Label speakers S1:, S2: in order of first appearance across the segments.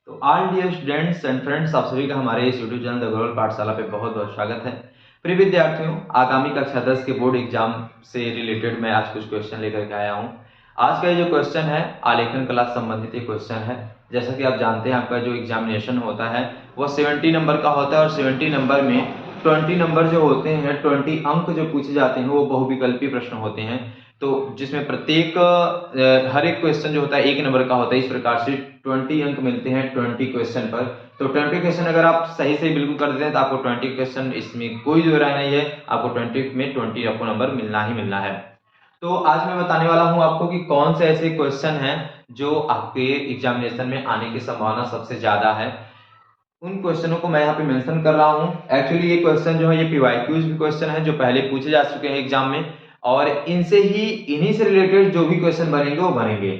S1: तो all dear students and friends, आप सभी का हमारे इस यूट्यूब चैनल द गौरव पाठशाला पे बहुत बहुत स्वागत है। प्रिय विद्यार्थियों, आगामी कक्षा 10 के बोर्ड एग्जाम से रिलेटेड मैं आज कुछ क्वेश्चन लेकर के आया हूँ। आज का ये जो क्वेश्चन है आलेखन कला संबंधित एक क्वेश्चन है। जैसा कि आप जानते हैं, आपका जो एग्जामिनेशन होता है वो 70 नंबर का होता है और 70 नंबर में 20 नंबर जो होते हैं, 20 अंक जो पूछे जाते हैं वो बहुविकल्पीय प्रश्न होते हैं। तो जिसमें प्रत्येक हर एक क्वेश्चन जो होता है 1 नंबर का होता है। इस प्रकार से 20 अंक मिलते हैं 20 क्वेश्चन पर। तो 20 क्वेश्चन अगर आप सही से बिल्कुल कर देते हैं तो आपको 20 क्वेश्चन, इसमें कोई दो राय नहीं है, आपको 20 में 20 आपको नंबर मिलना ही मिलना है। तो आज मैं बताने वाला हूं आपको कि कौन से ऐसे क्वेश्चन हैं जो आपके एग्जामिनेशन में आने की संभावना सबसे ज्यादा है। उन क्वेश्चनों को मैं यहाँ पे मेंशन कर रहा हूँ। एक्चुअली ये क्वेश्चन जो है ये पीवाईक्यूज भी क्वेश्चन है जो पहले पूछे जा चुके हैं एग्जाम में, और इनसे ही इन्हीं से रिलेटेड जो भी क्वेश्चन बनेंगे वो बनेंगे।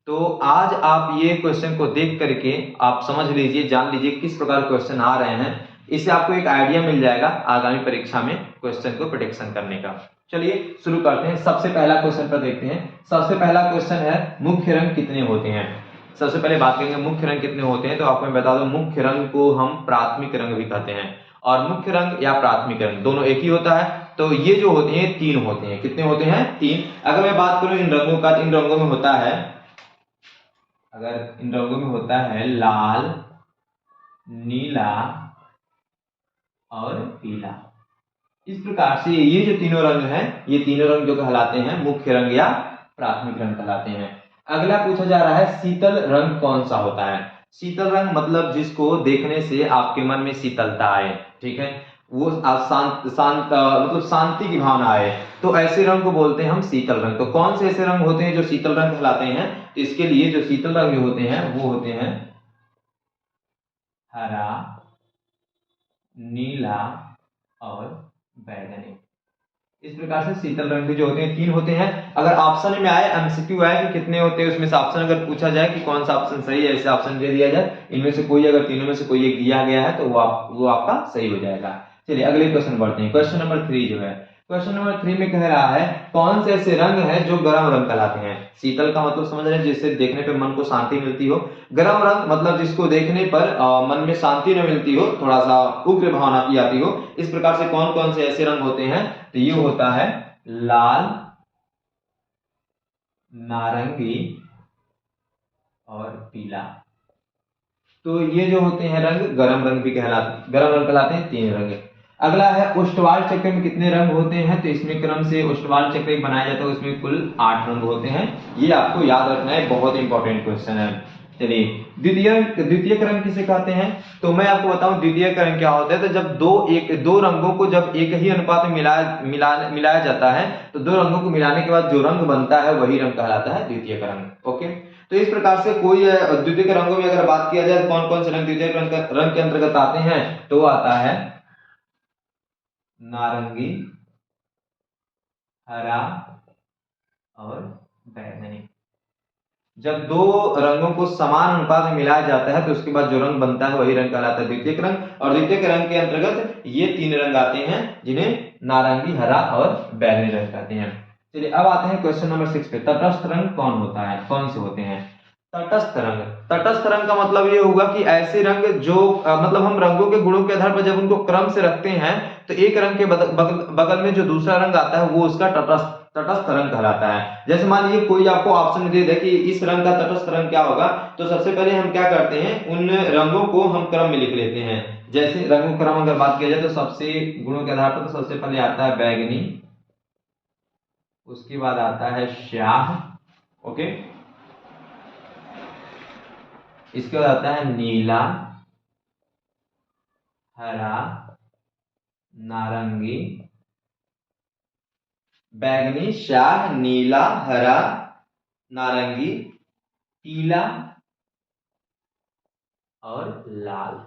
S1: तो आज आप ये क्वेश्चन को देख करके आप समझ लीजिए, जान लीजिए किस प्रकार क्वेश्चन आ रहे हैं। इससे आपको एक आइडिया मिल जाएगा आगामी परीक्षा में क्वेश्चन को प्रेडिक्शन करने का। चलिए शुरू करते हैं। सबसे पहला क्वेश्चन पर देखते हैं। सबसे पहला क्वेश्चन है मुख्य रंग कितने होते हैं। सबसे पहले बात करेंगे मुख्य रंग कितने होते हैं। तो आपको मैं बता दूं, मुख्य रंग को हम प्राथमिक रंग भी कहते हैं, और मुख्य रंग या प्राथमिक रंग दोनों एक ही होता है। तो ये जो होते हैं 3 होते हैं। कितने होते हैं? 3। अगर मैं बात करूं इन रंगों का, इन रंगों में होता है, अगर इन रंगों में होता है लाल, नीला और पीला। इस प्रकार से ये जो तीनों रंग हैं, ये तीनों रंग जो कहलाते हैं मुख्य रंग या प्राथमिक रंग कहलाते हैं। अगला पूछा जा रहा है शीतल रंग कौन सा होता है। शीतल रंग मतलब जिसको देखने से आपके मन में शीतलता आए, ठीक है, वो शांत मतलब शांति की भावना आए, तो ऐसे रंग को बोलते हैं हम शीतल रंग। तो कौन से ऐसे रंग होते हैं जो शीतल रंग कहलाते हैं? तो इसके लिए जो शीतल रंग होते हैं वो होते हैं हरा, नीला और बैगनी। इस प्रकार से शीतल रंग के जो होते हैं 3 होते हैं। अगर ऑप्शन में आए, एमसीक्यू आए कि कितने होते हैं, उसमें से ऑप्शन अगर पूछा जाए कि कौन सा ऑप्शन सही है, ऐसे ऑप्शन दे दिया जाए, इनमें से कोई, अगर तीनों में से कोई एक दिया गया है तो वो आपका सही हो जाएगा। चलिए अगले क्वेश्चन बढ़ते हैं। क्वेश्चन नंबर 3 जो है, क्वेश्चन नंबर 3 में कह रहा है कौन से ऐसे रंग हैं जो गर्म रंग कहलाते हैं। शीतल का मतलब समझ रहे हैं, जिससे देखने पे मन को शांति मिलती हो। गर्म रंग मतलब जिसको देखने पर मन में शांति न मिलती हो, थोड़ा सा उग्र भावना की आती हो। इस प्रकार से कौन कौन से ऐसे रंग होते हैं? तो ये होता है लाल, नारंगी और पीला। तो ये जो होते हैं रंग गरम रंग भी कहलाते, गरम रंग कहलाते हैं 3 रंग। अगला है उष्टवाल चक्र में कितने रंग होते हैं। तो इसमें क्रम से उष्टवाल चक्र बनाया जाता है, उसमें कुल 8 रंग होते हैं। ये आपको याद रखना है, बहुत इंपॉर्टेंट क्वेश्चन है। चलिए द्वितीय रंग किसे कहते हैं। तो मैं आपको बताऊं द्वितीय रंग क्या होता है। तो जब दो रंगों को जब एक ही अनुपात में मिलाया जाता है, तो दो रंगों को मिलाने के बाद जो रंग बनता है वही रंग कहलाता है द्वितीय रंग। ओके, तो इस प्रकार से कोई द्वितीय रंगों में अगर बात किया जाए तो कौन कौन से रंग द्वितीय रंग के अंतर्गत आते हैं, तो आता है नारंगी, हरा और बैगनी। जब दो रंगों को समान अनुपात में मिलाया जाता है तो उसके बाद जो रंग बनता है वही रंग कहलाता है द्वितीयक रंग। और द्वितीयक रंग के अंतर्गत ये 3 रंग आते हैं जिन्हें नारंगी, हरा और बैगनी रंग कहते हैं। चलिए अब आते हैं क्वेश्चन नंबर 6 पे। तटस्थ रंग कौन होता है, कौन से होते हैं? तटस्थ रंग, तटस्थ रंग का मतलब ये होगा कि ऐसे रंग जो मतलब हम रंगों के गुणों के आधार पर जब उनको क्रम से रखते हैं तो एक रंग के बगल में जो दूसरा रंग आता है वो उसका तटस्थ रंग कहलाता है। जैसे मान लीजिए कोई आपको ऑप्शन दे दे कि इस रंग का तटस्थ रंग क्या होगा, तो सबसे पहले हम क्या करते हैं, उन रंगों को हम क्रम में लिख लेते हैं। जैसे रंगों क्रम अगर बात किया जाए तो सबसे गुणों के आधार पर तो सबसे पहले आता है बैगनी, उसके बाद आता है श्याम, ओके, इसके बाद आता है नीला, हरा, नारंगी, बैगनी, श्याम, नीला, हरा, नारंगी, पीला और लाल।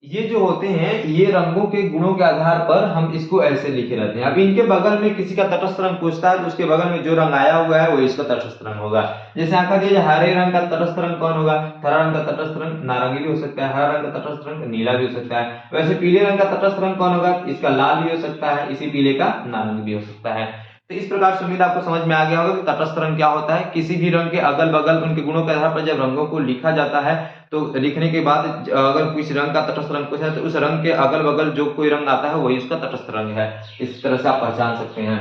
S1: ये जो होते हैं ये रंगों के गुणों के आधार पर हम इसको ऐसे लिखे रहते हैं। अब इनके बगल में किसी का तटस्थ रंग पूछता है तो उसके बगल में जो रंग आया हुआ है वो इसका तटस्थ रंग होगा। जैसे आपका जो हरे रंग का तटस्थ रंग कौन होगा? हरा रंग का तटस्थ रंग नारंगी भी हो सकता है, हरा रंग का तटस्थ रंग नीला भी हो सकता है। वैसे पीले रंग का तटस्थ रंग कौन होगा? इसका लाल भी हो सकता है, इसी पीले का नारंगी भी हो सकता है। तो इस प्रकार से उम्मीद आपको समझ में आ गया होगा कि तटस्थ रंग क्या होता है। किसी भी रंग के अगल बगल उनके गुणों के आधार पर जब रंगों को लिखा जाता है तो लिखने के बाद अगर किसी रंग का तटस्थ रंग कुछ है तो उस रंग के अगल बगल जो कोई रंग आता है वही उसका तटस्थ रंग है। इस तरह से आप पहचान सकते हैं।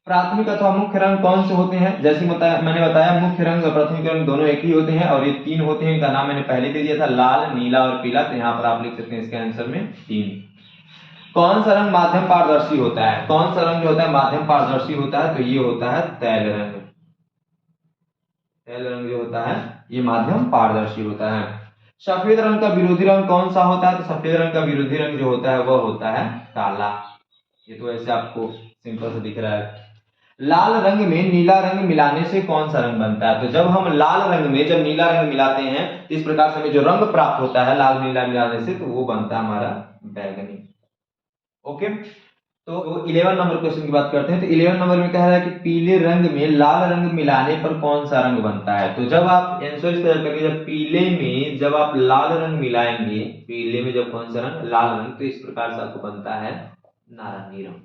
S1: प्राथमिक अथवा मुख्य रंग कौन से होते हैं? जैसे मैंने बताया मुख्य रंग और प्राथमिक रंग दोनों एक ही होते हैं और ये तीन होते हैं। इनका नाम मैंने पहले दे दिया था, लाल, नीला और पीला। तो यहाँ पर आप लिख सकते हैं इसके आंसर में 3। कौन सा रंग माध्यम पारदर्शी होता है? कौन सा रंग जो होता है माध्यम पारदर्शी होता है? तो ये होता है तैल रंग। तैल रंग जो होता है ये माध्यम पारदर्शी होता है। सफेद रंग का विरोधी रंग कौन सा होता है? तो सफेद रंग का विरोधी रंग जो होता है वह होता है काला। ये तो ऐसे आपको सिंपल से दिख रहा है। लाल रंग में नीला रंग मिलाने से कौन सा रंग बनता है? तो जब हम लाल रंग में जब नीला रंग मिलाते हैं तो इस प्रकार से हमें जो रंग प्राप्त होता है लाल नीला मिलाने से, तो वो बनता है हमारा बैगनी। ओके, तो 11 नंबर क्वेश्चन की बात करते हैं। तो 11 नंबर में कह रहा है कि पीले रंग में लाल रंग मिलाने पर कौन सा रंग बनता है? तो जब आप आंसर इस तरह करेंगे, जब पीले में जब आप लाल रंग मिलाएंगे, पीले में जब कौन सा रंग? लाल रंग, तो इस प्रकार से आपको बनता है नारंगी रंग।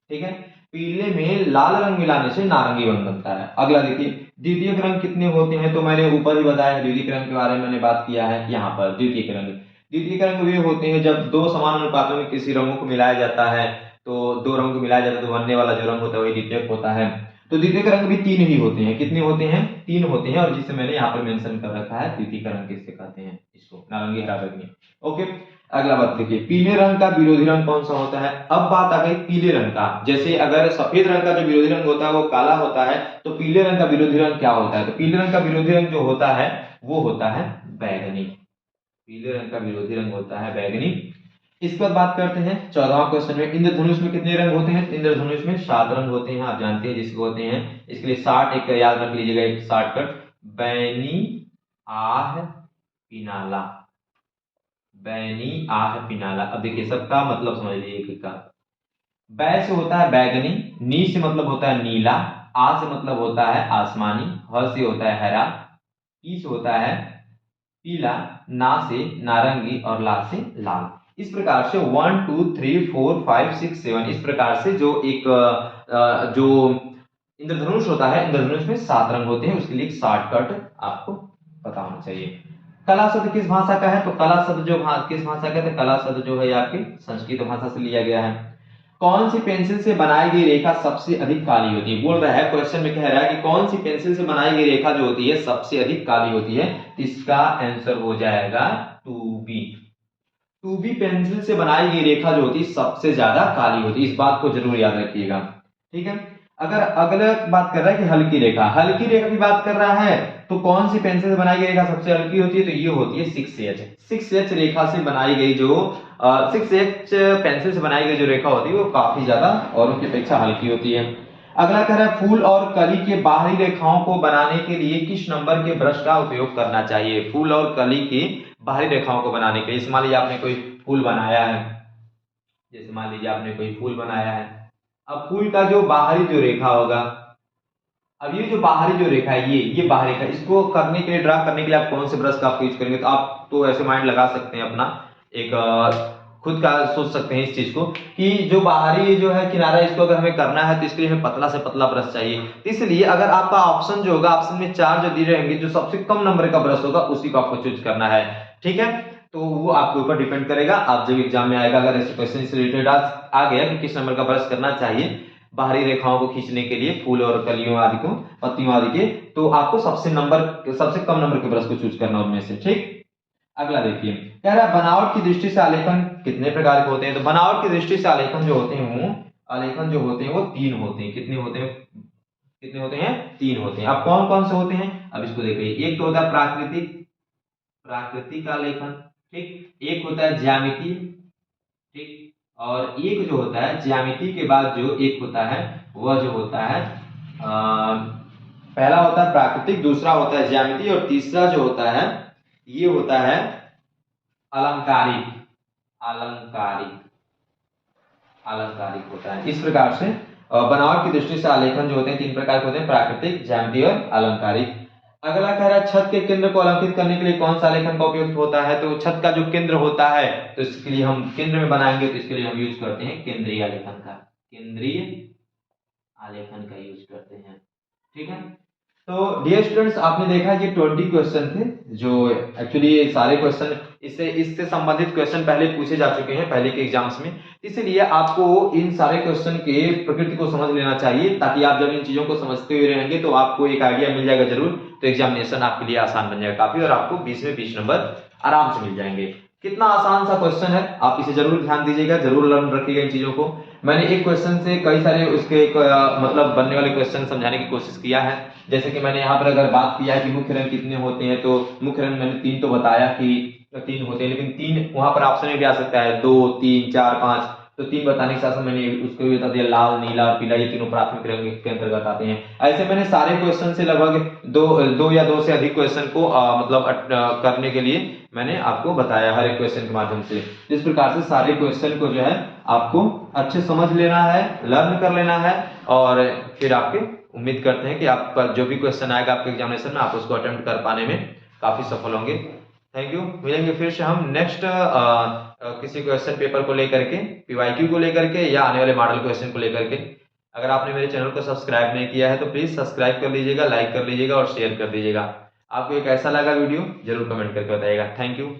S1: ठीक है, पीले में लाल रंग मिलाने से नारंगी रंग बनता है। अगला देखिए, द्वितीयक रंग कितने होते हैं? तो मैंने ऊपर ही बताया द्वितीयक रंग के बारे में मैंने बात किया है। यहाँ पर द्वितीयक रंग वे होते हैं जब दो समान अनुपातों में किसी रंगों को मिलाया जाता है। तो दो रंग को मिलाया जाता है तो बनने वाला जो रंग होता है वही द्वितीयक होता है। तो द्वितीयक रंग भी 3 ही होते हैं। कितने होते हैं? 3 होते हैं। और जिसे मैंने यहाँ पर मेंशन कर रखा है द्वितीयक रंग किससे कहते हैं, इसको नारंगी, हरा, बैगनी। ओके, अगला बात देखिए, पीले रंग का विरोधी रंग कौन सा होता है? अब बात आ गई पीले रंग का। जैसे अगर सफेद रंग का जो विरोधी रंग होता है वो काला होता है, तो पीले रंग का विरोधी रंग क्या होता है? तो पीले रंग का विरोधी रंग जो होता है वो होता है बैगनी। पीले रंग का विरोधी रंग होता है बैगनी। इसके बाद बात करते हैं 14वां क्वेश्चन में, इंद्रधनुष में कितने रंग होते हैं? इंद्रधनुष में 7 रंग होते हैं। आप जानते हैं जिसको होते हैं, इसके लिए 60 एक याद रख लीजिएगा, एक शॉर्टकट, बैनी, आह, पिनाला। बैनी, आह, पिनाला। अब देखिए सबका मतलब समझ लीजिए एक का। बै से होता है बैगनी, नी से मतलब होता है नीला, आ से मतलब होता है आसमानी, ह से होता है हरा, ई से होता है पीला, ना से नारंगी और ला से लाल। इस प्रकार से 1 2 3 4 5 6 7 इस प्रकार से जो एक जो इंद्रधनुष होता है, इंद्रधनुष में 7 रंग होते हैं। उसके लिए एक शॉर्टकट आपको पता होना चाहिए। कला शब्द किस भाषा का है? तो कला शब्द जो किस भाषा का है? कला शब्द जो है आपके संस्कृत भाषा से लिया गया है। कौन सी पेंसिल से बनाई गई रेखा सबसे अधिक काली होती है? बोल रहा है, क्वेश्चन में कह रहा है कि कौन सी पेंसिल से बनाई गई रेखा जो होती है सबसे अधिक काली होती है। तो इसका आंसर हो जाएगा 2B। 2B पेंसिल से बनाई गई रेखा जो होती है सबसे ज्यादा काली होती है। इस बात को जरूर याद रखिएगा। ठीक है, अगर अगला बात कर रहा है कि हल्की रेखा, हल्की रेखा की बात कर रहा है तो कौन सी पेंसिल से बनाई गई रेखा सबसे हल्की होती है? तो ये होती है 6H। 6H रेखा से बनाई गई जो 6H पेंसिल से बनाई गई जो रेखा होती है वो काफी ज्यादा औरों की अपेक्षा हल्की होती है। अगला कह रहा है फूल और कली के बाहरी रेखाओं को बनाने के लिए किस नंबर के ब्रश का उपयोग करना चाहिए? फूल और कली की बाहरी रेखाओं को बनाने के लिए, मान लीजिए आपने कोई फूल बनाया है, जैसे मान लीजिए आपने कोई फूल बनाया है। अब फूल का जो बाहरी जो रेखा होगा, अब ये जो बाहरी जो रेखा है ये बाहरी रेखा, इसको करने के लिए, ड्रा करने के लिए आप कौन से ब्रश का आप यूज करेंगे? तो आप तो ऐसे माइंड लगा सकते हैं अपना, एक खुद का सोच सकते हैं इस चीज को कि जो बाहरी जो है किनारा, इसको अगर हमें करना है तो इसके लिए हमें पतला से पतला ब्रश चाहिए। इसलिए अगर आपका ऑप्शन जो होगा, ऑप्शन में 4 जो दिए रहेंगे, जो सबसे कम नंबर का ब्रश होगा उसी को आपको चूज करना है। ठीक है, तो वो आपके ऊपर डिपेंड करेगा। आप जब एग्जाम में आएगा, अगर ऐसे क्वेश्चन से रिलेटेड आ गया कि किस नंबर का ब्रश करना चाहिए बाहरी रेखाओं को खींचने के लिए, फूल और कलियों आदि को, पत्तियों आदि के, तो आपको सबसे कम नंबर के ब्रश को चूज करना उनमें से। ठीक, अगला देखिए, कह रहा है बनावट की दृष्टि से आलेखन कितने प्रकार के होते हैं? तो बनावट की दृष्टि से आलेखन जो होते हैं वो 3 होते हैं। कितने होते हैं? 3 होते हैं। अब कौन कौन से होते हैं? अब इसको देखिए, एक तो होता है प्राकृतिक आलेखन, ठीक, एक होता है ज्यामिति, ठीक, और एक जो होता है ज्यामिति के बाद जो एक होता है वह जो होता है पहला होता है प्राकृतिक, दूसरा होता है ज्यामिति और तीसरा जो होता है ये होता है अलंकारिक होता है। इस प्रकार से बनावट की दृष्टि से आलेखन जो होते हैं 3 प्रकार के होते हैं, प्राकृतिक, ज्यामिति और अलंकारिक। अगला कह रहा है छत के केंद्र को अलंकृत करने के लिए कौन सा आलेखन का उपयोग होता है? तो छत का जो केंद्र होता है, तो इसके लिए हम केंद्र में बनाएंगे तो इसके लिए हम यूज करते हैं केंद्रीय आलेखन का। केंद्रीय आलेखन का यूज करते हैं। ठीक है, तो डियर स्टूडेंट्स, आपने देखा कि 20 क्वेश्चन थे, जो एक्चुअली ये सारे क्वेश्चन इससे संबंधित क्वेश्चन पहले पूछे जा चुके हैं पहले के एग्जाम्स में, इसीलिए आपको इन सारे क्वेश्चन के प्रकृति को समझ लेना चाहिए, ताकि आप जब इन चीजों को समझते हुए रहेंगे तो आपको एक आइडिया मिल जाएगा जरूर, तो एग्जामिनेशन आपके लिए आसान बन जाएगा काफी, और आपको 20 में 20 नंबर आराम से मिल जाएंगे। कितना आसान सा क्वेश्चन है, आप इसे जरूर ध्यान दीजिएगा, जरूर लर्न रखिएगा इन चीजों को। मैंने एक क्वेश्चन से कई सारे उसके मतलब बनने वाले क्वेश्चन समझाने की कोशिश किया है। जैसे कि मैंने यहाँ पर अगर बात किया कि मुख्य रंग कितने होते हैं, तो मुख्य रंग मैंने 3 तो बताया कि 3 होते हैं, लेकिन 3 वहां पर ऑप्शन में भी आ सकता है, 2, 3, 4, 5। तो 3 बताने के साथ साथ मैंने उसको भी बता दिया, लाल, नीला और पीला ये तीनों प्राथमिक रंग के अंतर्गत आते हैं। ऐसे मैंने सारे क्वेश्चन से लगभग दो या दो से अधिक क्वेश्चन को मतलब करने के लिए मैंने आपको बताया हर एक क्वेश्चन के माध्यम से। जिस प्रकार से सारे क्वेश्चन को जो है आपको अच्छे समझ लेना है, लर्न कर लेना है, और फिर आपके उम्मीद करते हैं कि आपका जो भी क्वेश्चन आएगा आपके एग्जामिनेशन में आप उसको अटेम्प्ट कर पाने में काफी सफल होंगे। Thank you. मिलेंगे फिर से हम नेक्स्ट किसी क्वेश्चन पेपर को लेकर के, पीवाईक्यू को लेकर के, या आने वाले मॉडल क्वेश्चन को लेकर के। अगर आपने मेरे चैनल को सब्सक्राइब नहीं किया है तो प्लीज सब्सक्राइब कर लीजिएगा, लाइक कर लीजिएगा और शेयर कर दीजिएगा। आपको एक ऐसा लगा वीडियो जरूर कमेंट करके बताइएगा। Thank you.